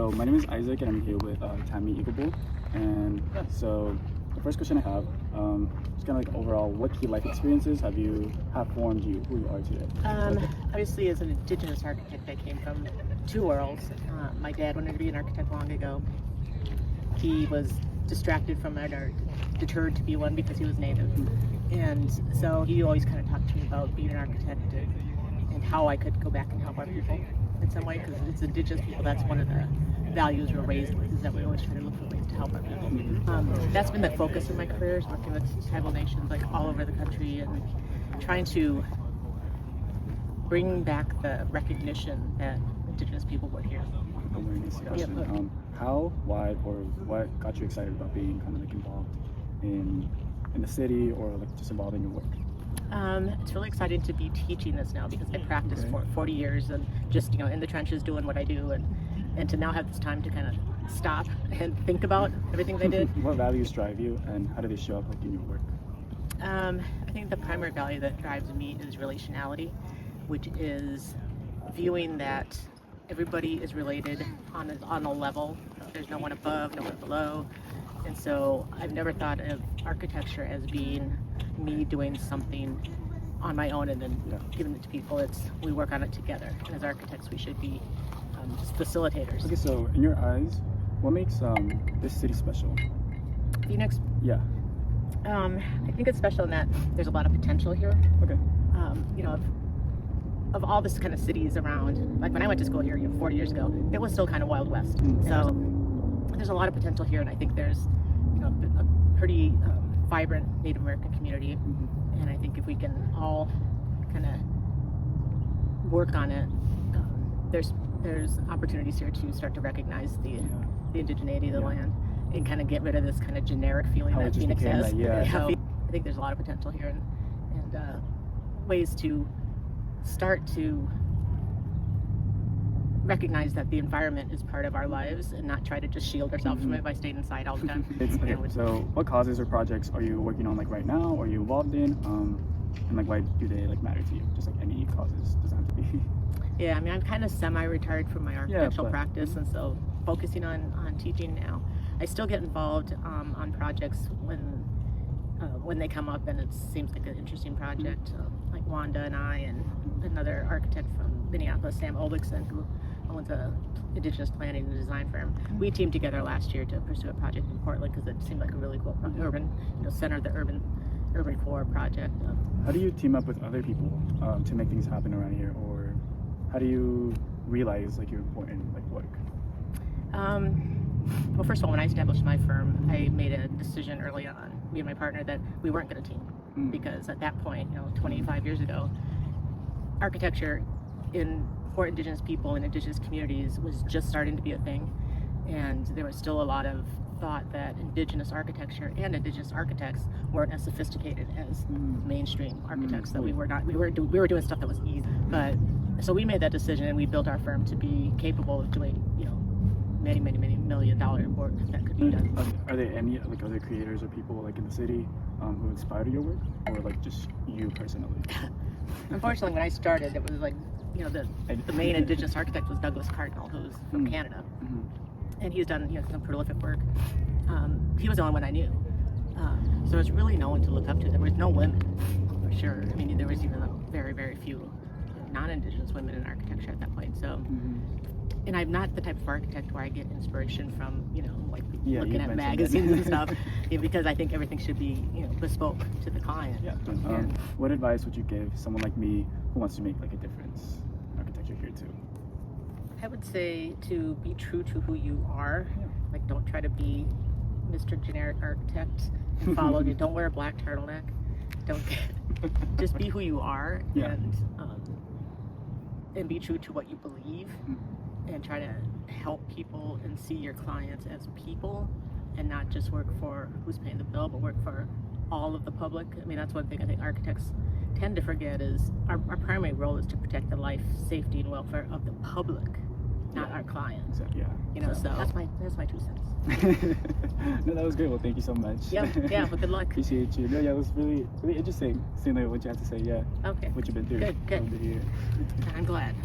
So my name is Isaac, and I'm here with Tammy. And yeah, so the first question I have is kind of like overall, what key life experiences have formed you who you are today? Obviously, as an Indigenous architect, I came from two worlds. My dad wanted to be an architect long ago. He was distracted from it or deterred to be one because he was Native. And so he always kind of talked to me about being an architect and how I could go back and help our people in some way, because it's Indigenous people. That's one of the values we're raised with, is that we always try to look for ways to help our people. That's been the focus of my career, is working with tribal nations like all over the country and trying to bring back the recognition that Indigenous people were here. Awareness, gotcha. How, why, or what got you excited about being kind of like involved in the city, or like just involved in your work? It's really exciting to be teaching this now, because I practiced for 40 years and just, in the trenches doing what I do, and to now have this time to kind of stop and think about everything I did. What values drive you, and how do they show up like in your work? I think the primary value that drives me is relationality, which is viewing that everybody is related on a level. There's no one above, no one below. And so I've never thought of architecture as being me doing something on my own and then giving it to people. We work on it together. And as architects, we should be just facilitators. Okay, so in your eyes, what makes this city special? Phoenix? Yeah. I think it's special in that there's a lot of potential here. Okay. Of all this kind of cities around, like when I went to school here 40 years ago, it was still kind of Wild West. So there's a lot of potential here, and I think there's a pretty vibrant Native American community, and I think if we can all kind of work on it, there's opportunities here to start to recognize the indigeneity of the land and kind of get rid of this kind of generic feeling that Phoenix has. So I think there's a lot of potential here, and ways to start to recognize that the environment is part of our lives and not try to just shield ourselves from it by staying inside all the time. So what causes or projects are you working on like right now, or are you involved in, and like why do they like matter to you? Just like any causes, doesn't have to be. Yeah, I mean, I'm kind of semi-retired from my architectural practice, and so focusing on teaching now. I still get involved on projects when they come up and it seems like an interesting project, like Wanda and I and another architect from Minneapolis, Sam Olbixson, who owns a Indigenous planning and design firm. We teamed together last year to pursue a project in Portland because it seemed like a really cool urban, center of the urban core project. How do you team up with other people to make things happen around here, or how do you realize like your important like work? Well, first of all, when I established my firm, I made a decision early on, me and my partner, that we weren't going to team, because at that point, 25 years ago, architecture for Indigenous people and Indigenous communities was just starting to be a thing, and there was still a lot of thought that Indigenous architecture and Indigenous architects weren't as sophisticated as mainstream architects. That we were not. We were doing stuff that was easy, but so we made that decision, and we built our firm to be capable of doing many $1 million work that could be done. Are there any like other creators or people like in the city who inspired your work, or like just you personally? Unfortunately, when I started, it was like the main Indigenous architect was Douglas Cardinal, who's from Canada, and he's done some prolific work. He was the only one I knew, so there's really no one to look up to. There was no women, for sure. I mean, there was even very few non-Indigenous women in architecture at that point. So. And I'm not the type of architect where I get inspiration from, looking at magazines and stuff, because I think everything should be, bespoke to the client. Yeah. What advice would you give someone like me who wants to make like a difference in architecture here too? I would say to be true to who you are. Like, don't try to be Mr. Generic Architect and follow you. Don't wear a black turtleneck. Just be who you are, and be true to what you believe. And try to help people and see your clients as people, and not just work for who's paying the bill, but work for all of the public. I mean, that's one thing I think architects tend to forget, is our primary role is to protect the life, safety, and welfare of the public, not our clients. So that's my 2 cents. No, that was great. Well, thank you so much. Yeah, well, good luck. Appreciate you. No, it was really interesting seeing what you have to say. Yeah. Okay. What you've been through. Good. Here. I'm glad.